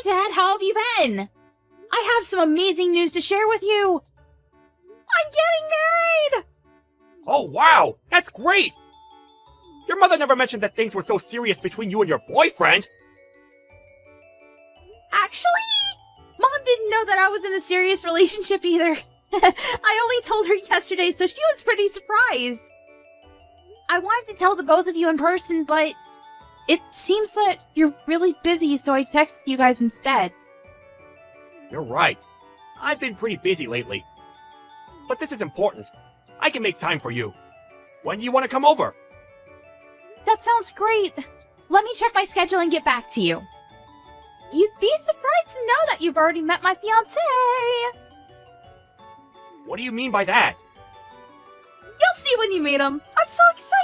Hi, Dad. How have you been? I have some amazing news to share with you. I'm getting married! Oh, wow! That's great! Your mother never mentioned that things were so serious between you and your boyfriend! Actually, Mom didn't know that I was in a serious relationship either. I only told her yesterday, so she was pretty surprised. I wanted to tell the both of you in person, but it seems that you're really busy, so I texted you guys instead. You're right. I've been pretty busy lately. But this is important. I can make time for you. When do you want to come over? That sounds great. Let me check my schedule and get back to you. You'd be surprised to know that you've already met my fiancé. What do you mean by that? You'll see when you meet him. I'm so excited.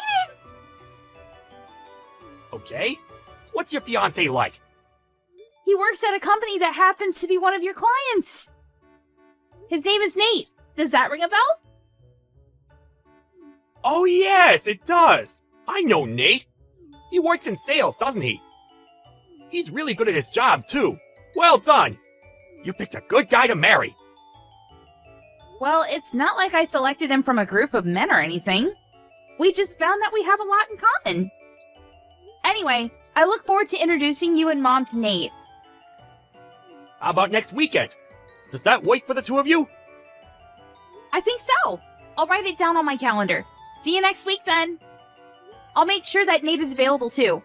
Okay. What's your fiancé like? He works at a company that happens to be one of your clients. His name is Nate. Does that ring a bell? Oh yes, it does! I know Nate! He works in sales, doesn't he? He's really good at his job, too. Well done! You picked a good guy to marry. Well, it's not like I selected him from a group of men or anything. We just found that we have a lot in common. Anyway, I look forward to introducing you and Mom to Nate. How about next weekend? Does that work for the two of you? I think so. I'll write it down on my calendar. See you next week then. I'll make sure that Nate is available too.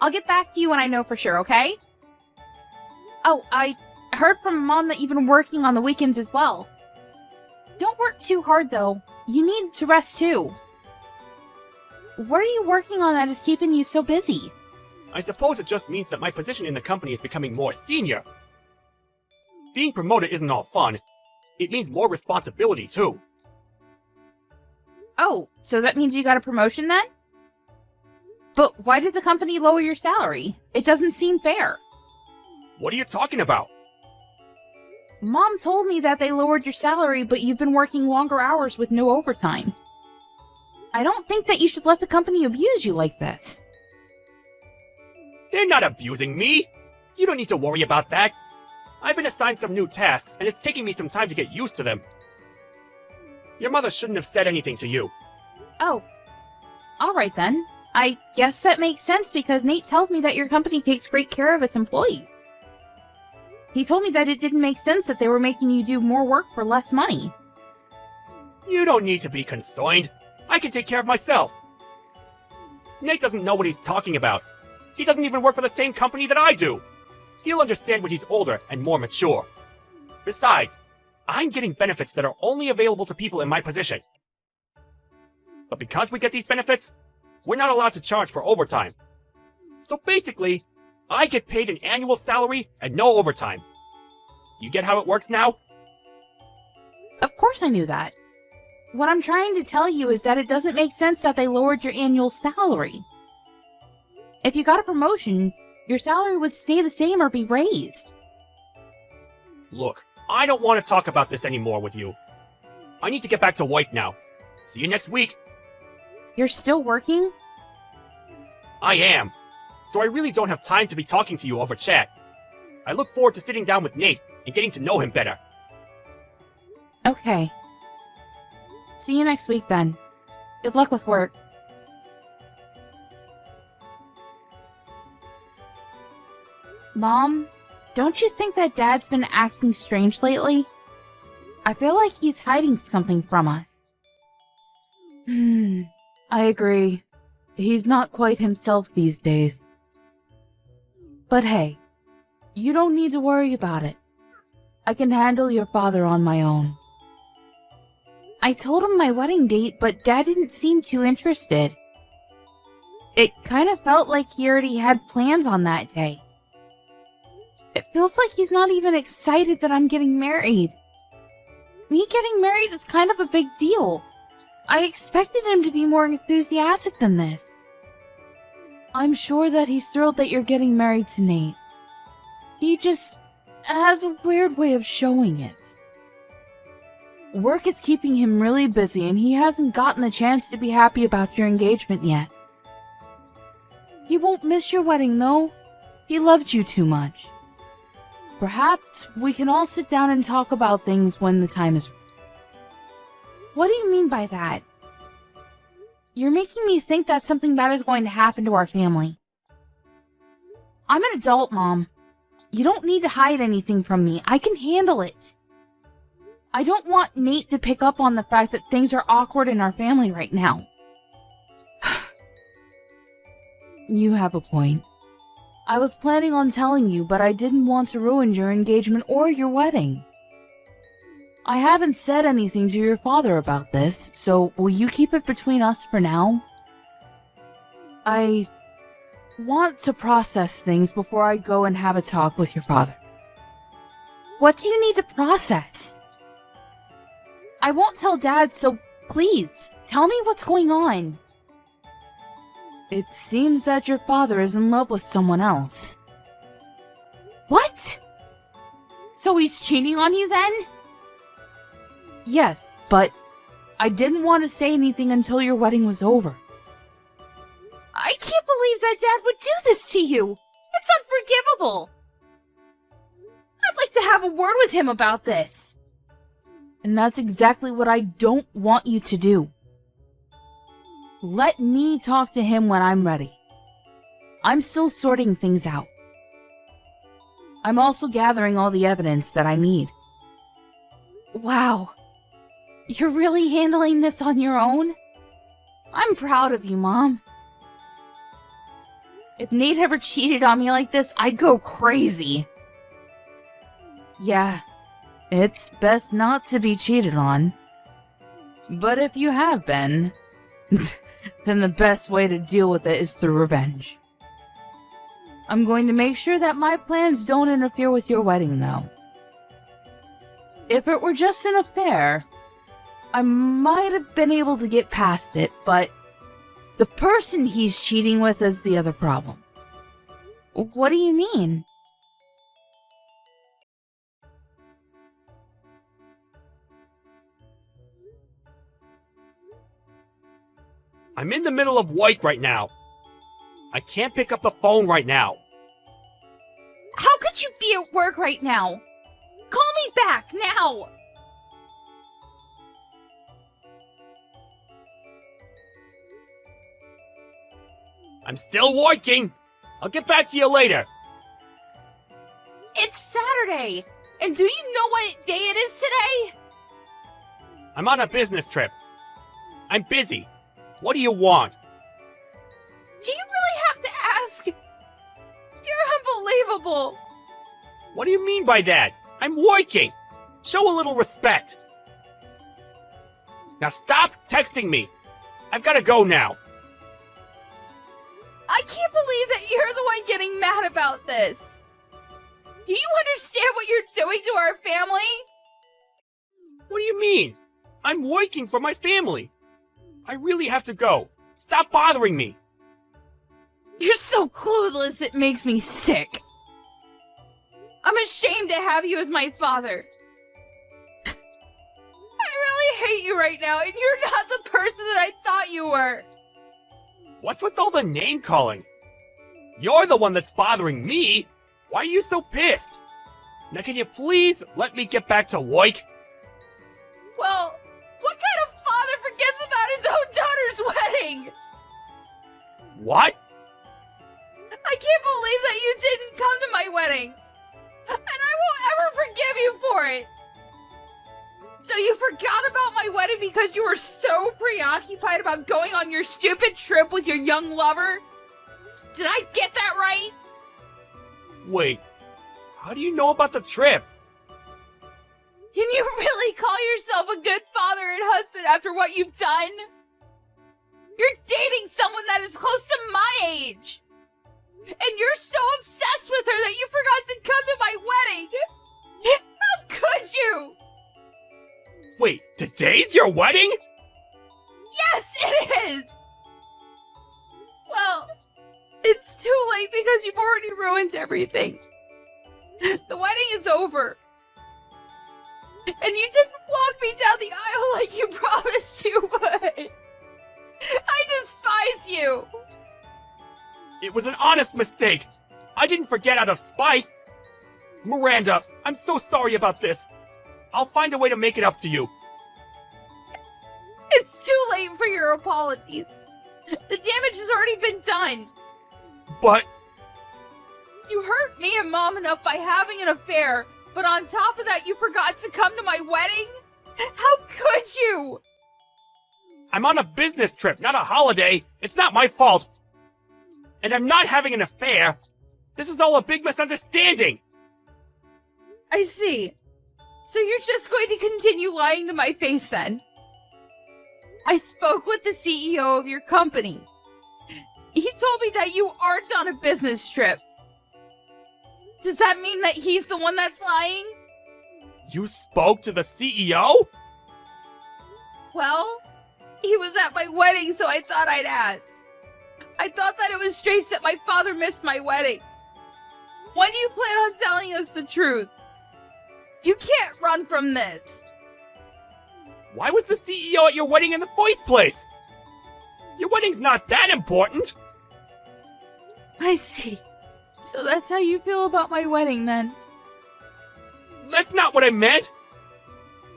I'll get back to you when I know for sure, okay? Oh, I heard from Mom that you've been working on the weekends as well. Don't work too hard though. You need to rest too. What are you working on that is keeping you so busy? I suppose it just means that my position in the company is becoming more senior. Being promoted isn't all fun. It means more responsibility too. Oh, so that means you got a promotion then? But why did the company lower your salary? It doesn't seem fair. What are you talking about? Mom told me that they lowered your salary, but you've been working longer hours with no overtime. I don't think that you should let the company abuse you like this. They're not abusing me! You don't need to worry about that. I've been assigned some new tasks, and it's taking me some time to get used to them. Your mother shouldn't have said anything to you. Oh. Alright then. I guess that makes sense because Nate tells me that your company takes great care of its employees. He told me that it didn't make sense that they were making you do more work for less money. You don't need to be concerned. I can take care of myself. Nate doesn't know what he's talking about. He doesn't even work for the same company that I do. He'll understand when he's older and more mature. Besides, I'm getting benefits that are only available to people in my position. But because we get these benefits, we're not allowed to charge for overtime. So basically, I get paid an annual salary and no overtime. You get how it works now? Of course I knew that. What I'm trying to tell you is that it doesn't make sense that they lowered your annual salary. If you got a promotion, your salary would stay the same or be raised. Look, I don't want to talk about this anymore with you. I need to get back to work now. See you next week. You're still working? I am. So I really don't have time to be talking to you over chat. I look forward to sitting down with Nate and getting to know him better. Okay. See you next week then. Good luck with work. Mom, don't you think that Dad's been acting strange lately? I feel like he's hiding something from us. I agree. He's not quite himself these days. But hey, you don't need to worry about it. I can handle your father on my own. I told him my wedding date, but Dad didn't seem too interested. It kind of felt like he already had plans on that day. It feels like he's not even excited that I'm getting married. Me getting married is kind of a big deal. I expected him to be more enthusiastic than this. I'm sure that he's thrilled that you're getting married to Nate. He just has a weird way of showing it. Work is keeping him really busy and he hasn't gotten the chance to be happy about your engagement yet. He won't miss your wedding though. He loves you too much. Perhaps we can all sit down and talk about things when the time is right. What do you mean by that? You're making me think that something bad is going to happen to our family. I'm an adult, Mom. You don't need to hide anything from me. I can handle it. I don't want Nate to pick up on the fact that things are awkward in our family right now. You have a point. I was planning on telling you, but I didn't want to ruin your engagement or your wedding. I haven't said anything to your father about this, so will you keep it between us for now? I want to process things before I go and have a talk with your father. What do you need to process? I won't tell Dad, so please, tell me what's going on. It seems that your father is in love with someone else. What? So he's cheating on you then? Yes, but I didn't want to say anything until your wedding was over. I can't believe that Dad would do this to you. It's unforgivable. I'd like to have a word with him about this. And that's exactly what I don't want you to do. Let me talk to him when I'm ready. I'm still sorting things out. I'm also gathering all the evidence that I need. Wow. You're really handling this on your own? I'm proud of you, Mom. If Nate ever cheated on me like this, I'd go crazy. Yeah, it's best not to be cheated on. But if you have been, then the best way to deal with it is through revenge. I'm going to make sure that my plans don't interfere with your wedding, though. If it were just an affair, I might have been able to get past it, but the person he's cheating with is the other problem. What do you mean? I'm in the middle of work right now. I can't pick up the phone right now. How could you be at work right now? Call me back now! I'm still working. I'll get back to you later. It's Saturday! And do you know what day it is today? I'm on a business trip. I'm busy. What do you want? Do you really have to ask? You're unbelievable! What do you mean by that? I'm working. Show a little respect. Now stop texting me. I've gotta go now. I can't believe that you're the one getting mad about this. Do you understand what you're doing to our family? What do you mean? I'm working for my family. I really have to go. Stop bothering me. You're so clueless, it makes me sick. I'm ashamed to have you as my father. I really hate you right now, and you're not the person that I thought you were. What's with all the name calling? You're the one that's bothering me. Why are you so pissed? Now can you please let me get back to work? Well, what kind of father forgets about his own daughter's wedding? What? I can't believe that you didn't come to my wedding. And I won't ever forgive you for it. So you forgot about my wedding because you were so preoccupied about going on your stupid trip with your young lover? Did I get that right? Wait, how do you know about the trip? Can you really call yourself a good father and husband after what you've done? You're dating someone that is close to my age. And you're so obsessed with her that you forgot to come to my wedding. How could you? Wait, today's your wedding? Yes, it is! Well, it's too late because you've already ruined everything. The wedding is over. And you didn't walk me down the aisle like you promised you would. I despise you. It was an honest mistake. I didn't forget out of spite. Miranda, I'm so sorry about this. I'll find a way to make it up to you. It's too late for your apologies. The damage has already been done. But You hurt me and Mom enough by having an affair, but on top of that, you forgot to come to my wedding? How could you? I'm on a business trip, not a holiday. It's not my fault. And I'm not having an affair. This is all a big misunderstanding. I see. So you're just going to continue lying to my face then? I spoke with the CEO of your company. He told me that you aren't on a business trip. Does that mean that he's the one that's lying? You spoke to the CEO? Well, he was at my wedding, so I thought I'd ask. I thought that it was strange that my father missed my wedding. When do you plan on telling us the truth? You can't run from this. Why was the CEO at your wedding in the first place? Your wedding's not that important. I see. So that's how you feel about my wedding then? That's not what I meant.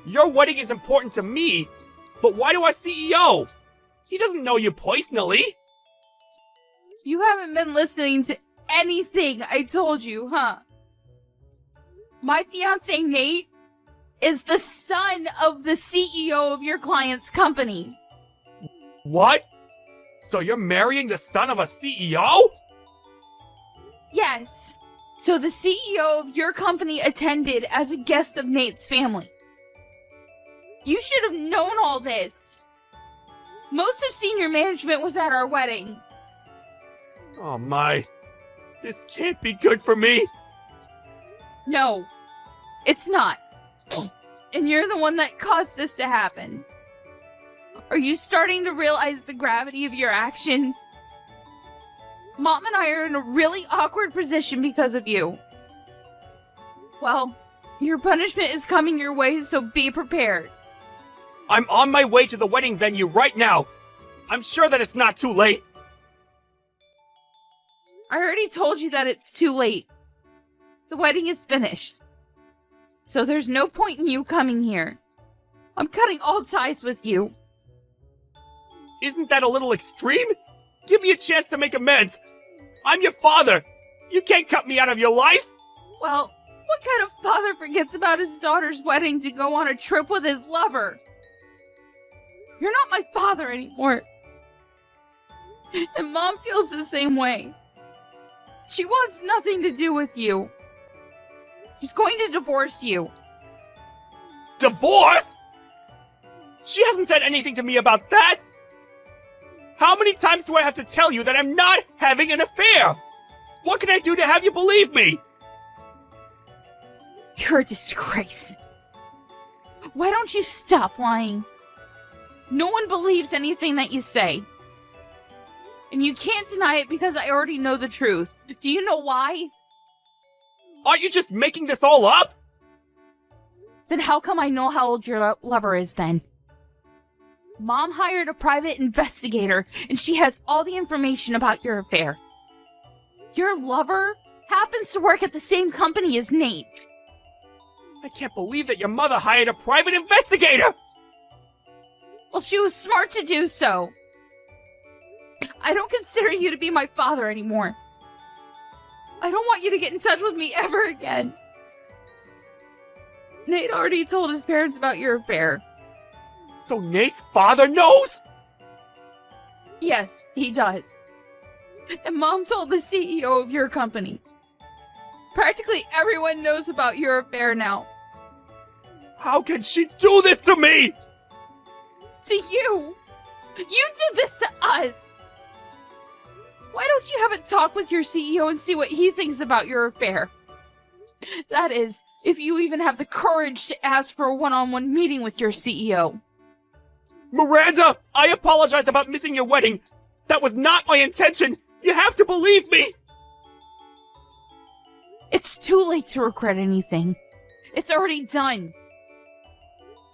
Your wedding is important to me, but why to our CEO? He doesn't know you personally. You haven't been listening to anything I told you, huh? My fiance Nate is the son of the CEO of your client's company. What? So you're marrying the son of a CEO? Yes. So the CEO of your company attended as a guest of Nate's family. You should have known all this. Most of senior management was at our wedding. Oh my. This can't be good for me. No, it's not. And you're the one that caused this to happen. Are you starting to realize the gravity of your actions? Mom and I are in a really awkward position because of you. Well, your punishment is coming your way, so be prepared. I'm on my way to the wedding venue right now. I'm sure that it's not too late. I already told you that it's too late. The wedding is finished. So there's no point in you coming here. I'm cutting all ties with you. Isn't that a little extreme? Give me a chance to make amends. I'm your father. You can't cut me out of your life. Well, what kind of father forgets about his daughter's wedding to go on a trip with his lover? You're not my father anymore. And Mom feels the same way. She wants nothing to do with you. She's going to divorce you. Divorce? She hasn't said anything to me about that. How many times do I have to tell you that I'm not having an affair? What can I do to have you believe me? You're a disgrace. Why don't you stop lying? No one believes anything that you say. And you can't deny it because I already know the truth. Do you know why? Aren't you just making this all up? Then how come I know how old your lover is then? Mom hired a private investigator, and she has all the information about your affair. Your lover happens to work at the same company as Nate. I can't believe that your mother hired a private investigator! Well, she was smart to do so. I don't consider you to be my father anymore. I don't want you to get in touch with me ever again. Nate already told his parents about your affair. So Nate's father knows? Yes, he does. And Mom told the CEO of your company. Practically everyone knows about your affair now. How can she do this to me? To you! You did this to us! Why don't you have a talk with your CEO and see what he thinks about your affair? That is, if you even have the courage to ask for a one-on-one meeting with your CEO. Miranda, I apologize about missing your wedding. That was not my intention. You have to believe me. It's too late to regret anything. It's already done.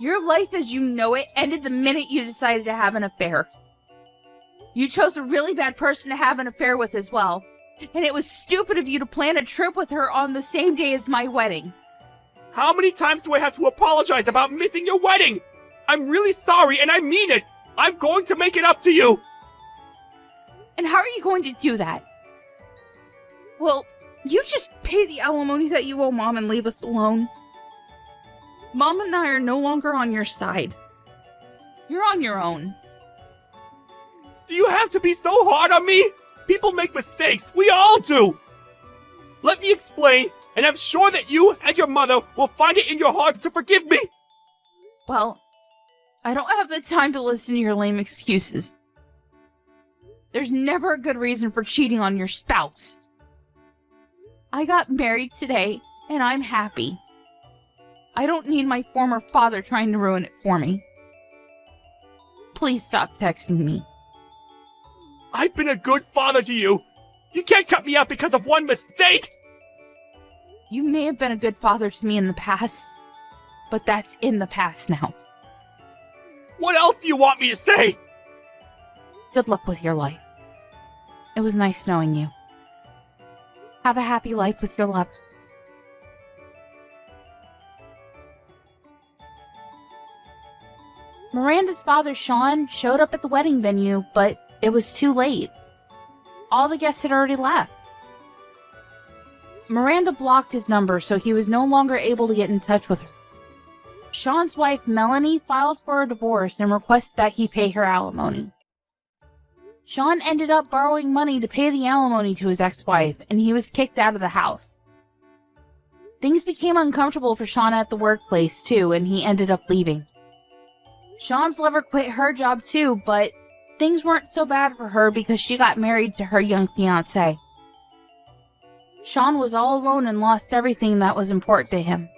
Your life as you know it ended the minute you decided to have an affair. You chose a really bad person to have an affair with as well. and it was stupid of you to plan a trip with her on the same day as my wedding. How many times do I have to apologize about missing your wedding? I'm really sorry, and I mean it. I'm going to make it up to you. And how are you going to do that? Well, you just pay the alimony that you owe Mom and leave us alone. Mom and I are no longer on your side. You're on your own. Do you have to be so hard on me? People make mistakes. We all do. Let me explain, and I'm sure that you and your mother will find it in your hearts to forgive me. Well, I don't have the time to listen to your lame excuses. There's never a good reason for cheating on your spouse. I got married today, and I'm happy. I don't need my former father trying to ruin it for me. Please stop texting me. I've been a good father to you. You can't cut me out because of one mistake. You may have been a good father to me in the past, but that's in the past now. What else do you want me to say? Good luck with your life. It was nice knowing you. Have a happy life with your love. Miranda's father, Sean, showed up at the wedding venue, but it was too late. All the guests had already left. Miranda blocked his number, so he was no longer able to get in touch with her. Sean's wife, Melanie, filed for a divorce and requested that he pay her alimony. Sean ended up borrowing money to pay the alimony to his ex-wife, and he was kicked out of the house. Things became uncomfortable for Sean at the workplace, too, and he ended up leaving. Sean's lover quit her job, too, but things weren't so bad for her because she got married to her young fiancé. Sean was all alone and lost everything that was important to him.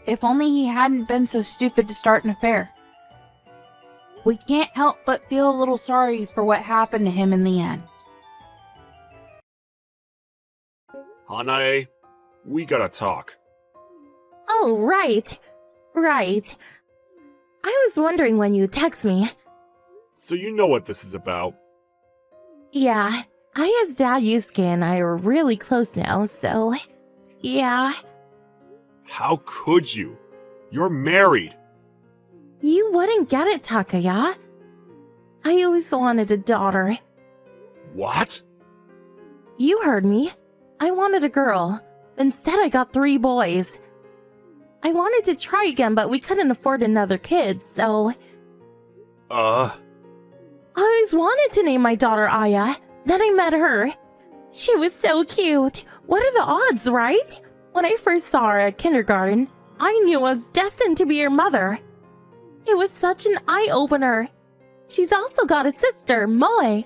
If only he hadn't been so stupid to start an affair. We can't help but feel a little sorry for what happened to him in the end. Hanae, we gotta talk. Oh, right. Right. I was wondering when you'd text me. So you know what this is about. Yeah, Aya's dad, Yusuke, and I are really close now, so... Yeah. How could you? You're married. You wouldn't get it, Takaya. I always wanted a daughter. What? You heard me. I wanted a girl. Instead, I got 3 boys. I wanted to try again, but we couldn't afford another kid, so... I always wanted to name my daughter Aya. Then I met her. She was so cute. What are the odds, right? When I first saw her at kindergarten, I knew I was destined to be her mother. It was such an eye-opener. She's also got a sister, Moe.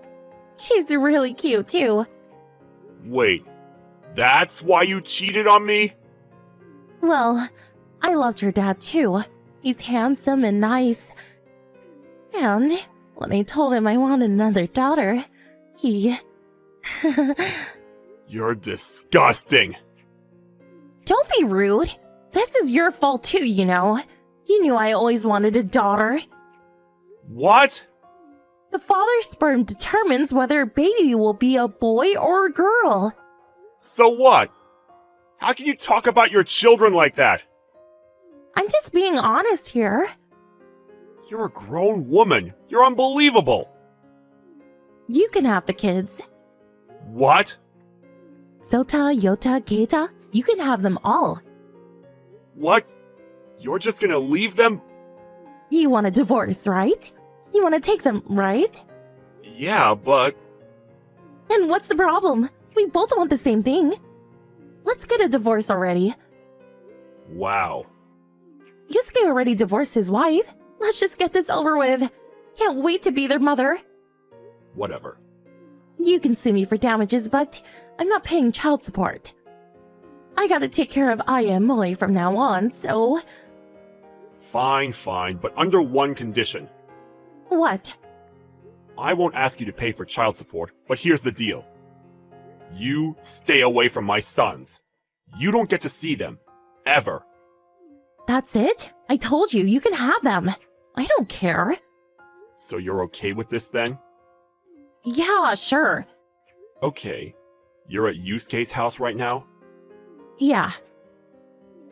She's really cute, too. Wait, that's why you cheated on me? Well, I loved her dad, too. He's handsome and nice. And when I told him I wanted another daughter, he... You're disgusting. Don't be rude. This is your fault too, you know. You knew I always wanted a daughter. What? The father's sperm determines whether a baby will be a boy or a girl. So what? How can you talk about your children like that? I'm just being honest here. You're a grown woman. You're unbelievable. You can have the kids. What? Sota, Yota, Keita, you can have them all. What? You're just gonna leave them? You want a divorce, right? You want to take them, right? Yeah, but... Then what's the problem? We both want the same thing. Let's get a divorce already. Wow. Yusuke already divorced his wife. Let's just get this over with. Can't wait to be their mother. Whatever. You can sue me for damages, but I'm not paying child support. I gotta take care of Aya and Moe from now on, so... Fine, but under one condition. What? I won't ask you to pay for child support, but here's the deal. You stay away from my sons. You don't get to see them. Ever. That's it? I told you, you can have them. I don't care. So you're okay with this then? Yeah, sure. Okay. You're at Yusuke's house right now? Yeah.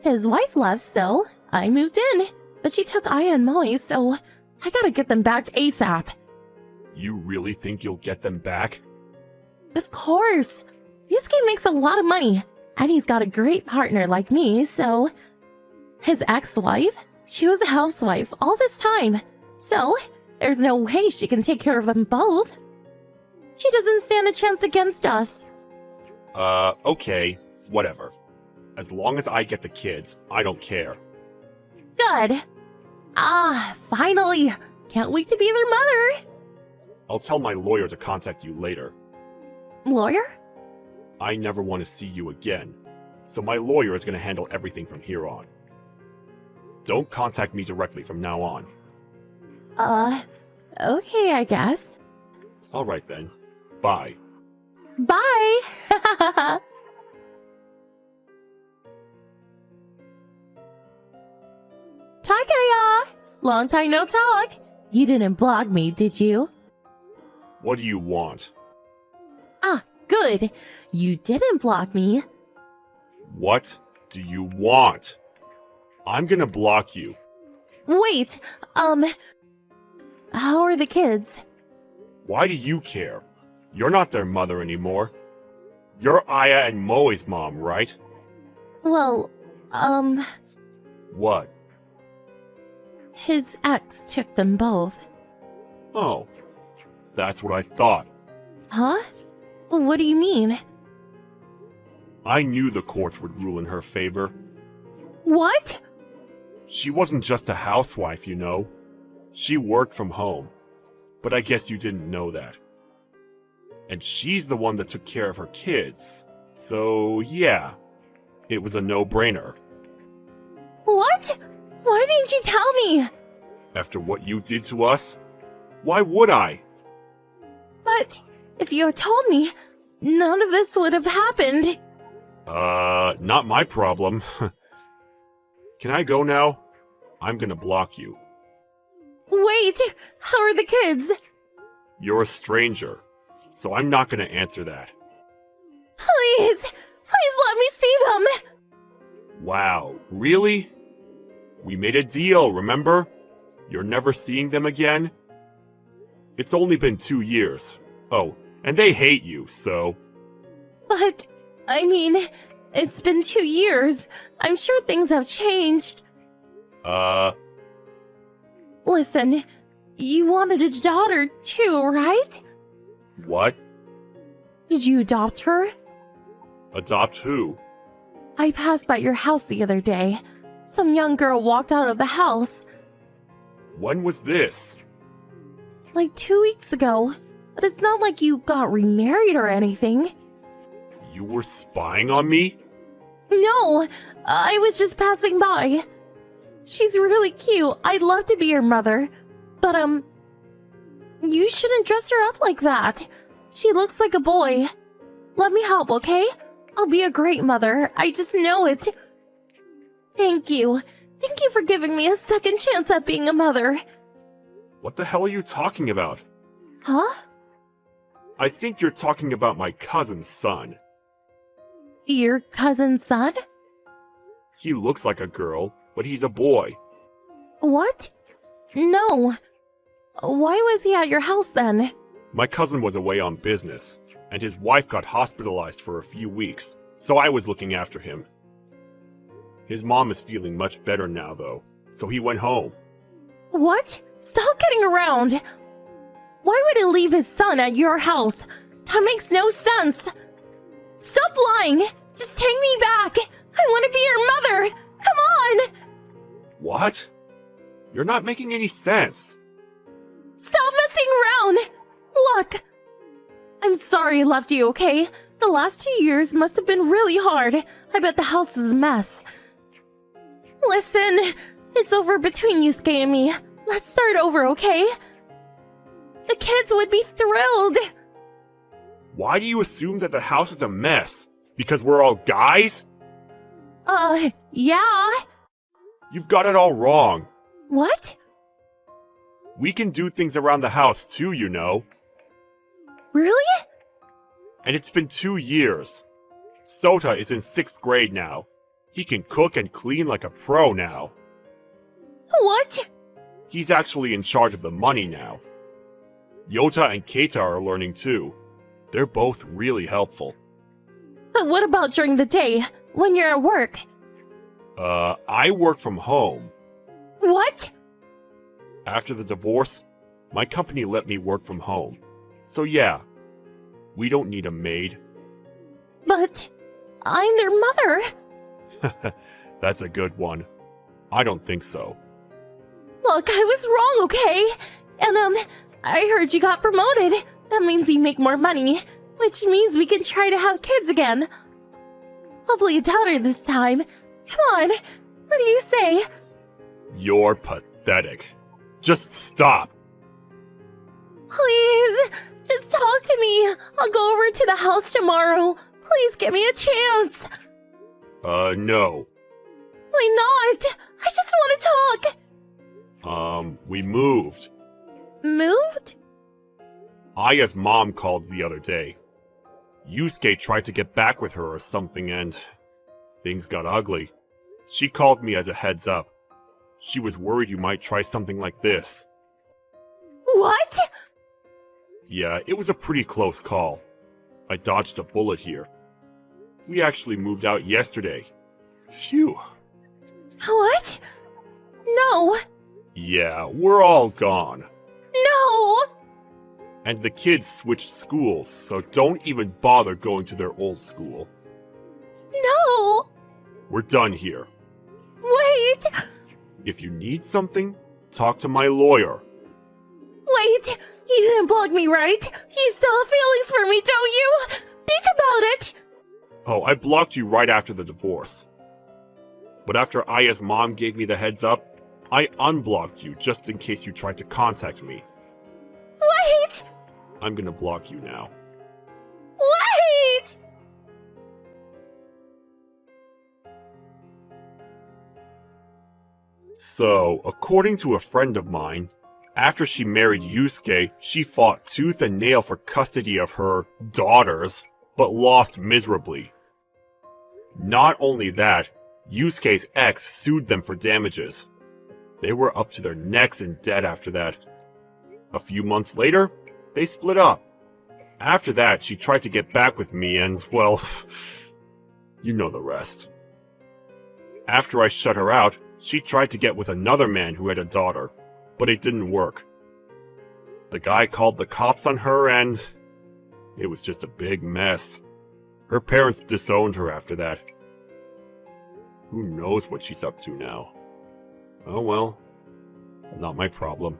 His wife left, so I moved in. But she took Aya and Moe, so I gotta get them back ASAP. You really think you'll get them back? Of course. Yusuke makes a lot of money, and he's got a great partner like me, so... His ex-wife? She was a housewife all this time, so there's no way she can take care of them both. She doesn't stand a chance against us. Okay. Whatever. As long as I get the kids, I don't care. Good. Ah, finally. Can't wait to be their mother. I'll tell my lawyer to contact you later. Lawyer? I never want to see you again, so my lawyer is going to handle everything from here on. Don't contact me directly from now on. Okay, I guess. Alright then. Bye. Bye! Takaya! Long time no talk. You didn't block me, did you? What do you want? Ah, good. You didn't block me. What do you want? I'm gonna block you. Wait, how are the kids? Why do you care? You're not their mother anymore. You're Aya and Moe's mom, right? Well, What? his ex took them both. Oh. That's what I thought. Huh? What do you mean? I knew the courts would rule in her favor. What? She wasn't just a housewife, you know. She worked from home. But I guess you didn't know that. And she's the one that took care of her kids. So, yeah. It was a no-brainer. What? Why didn't you tell me? After what you did to us? Why would I? But if you had told me, none of this would have happened. Not my problem. Can I go now? I'm gonna block you. Wait, how are the kids? You're a stranger, so I'm not gonna answer that. Please, please let me see them. Wow, really? We made a deal, remember? You're never seeing them again? It's only been 2 years. Oh, and they hate you, so... But, I mean, it's been 2 years. I'm sure things have changed. Listen, you wanted a daughter too, right? What? Did you adopt her? Adopt who? I passed by your house the other day. Some young girl walked out of the house When was this? like 2 weeks ago. But it's not like you got remarried or anything. You were spying on me? No, I was just passing by. She's really cute. I'd love to be her mother. But, you shouldn't dress her up like that. She looks like a boy. Let me help, okay? I'll be a great mother. I just know it. Thank you. Thank you for giving me a second chance at being a mother. What the hell are you talking about? Huh? I think you're talking about my cousin's son. Your cousin's son? He looks like a girl, but he's a boy. What? No. Why was he at your house then? My cousin was away on business, and his wife got hospitalized for a few weeks, so I was looking after him. His mom is feeling much better now, though, so he went home. What? Stop getting around! Why would he leave his son at your house? That makes no sense! Stop lying! Just take me back! I want to be your mother! Come on! What? You're not making any sense. Stop messing around! Look! I'm sorry I left you, okay? The last 2 years must have been really hard. I bet the house is a mess. Listen, it's over between Yusuke and me. Let's start over, okay? The kids would be thrilled! Why do you assume that the house is a mess? Because we're all guys? Yeah. You've got it all wrong. What? We can do things around the house too, you know. Really? And it's been 2 years. Sota is in 6th grade now. He can cook and clean like a pro now. What? He's actually in charge of the money now. Yota and Keita are learning too. They're both really helpful. But what about during the day, when you're at work? I work from home. What? After the divorce, my company let me work from home. So yeah, we don't need a maid. But I'm their mother. That's a good one. I don't think so. Look, I was wrong, okay? And, I heard you got promoted. That means you make more money, which means we can try to have kids again. Hopefully a daughter this time. Come on, what do you say? You're pathetic. Just stop. Please, just talk to me. I'll go over to the house tomorrow. Please give me a chance. No. Why not? I just want to talk. We moved. Moved? Aya's mom called the other day. Yusuke tried to get back with her or something and things got ugly. She called me as a heads up. She was worried you might try something like this. What? Yeah, it was a pretty close call. I dodged a bullet here. We actually moved out yesterday. Phew. What? No. Yeah, we're all gone. No! And the kids switched schools, so don't even bother going to their old school. No! We're done here. Wait! If you need something, talk to my lawyer. Wait! You didn't block me, right? You still have feelings for me, don't you? Think about it! Oh, I blocked you right after the divorce. But after Aya's mom gave me the heads up, I unblocked you just in case you tried to contact me. Wait! I'm gonna block you now. Wait! So, according to a friend of mine, after she married Yusuke, she fought tooth and nail for custody of her daughters, but lost miserably. Not only that, Yusuke's ex sued them for damages. They were up to their necks in debt after that. A few months later, they split up. After that, she tried to get back with me and, well, you know the rest. After I shut her out, she tried to get with another man who had a daughter, but it didn't work. The guy called the cops on her and it was just a big mess. Her parents disowned her after that. Who knows what she's up to now? Oh well, not my problem.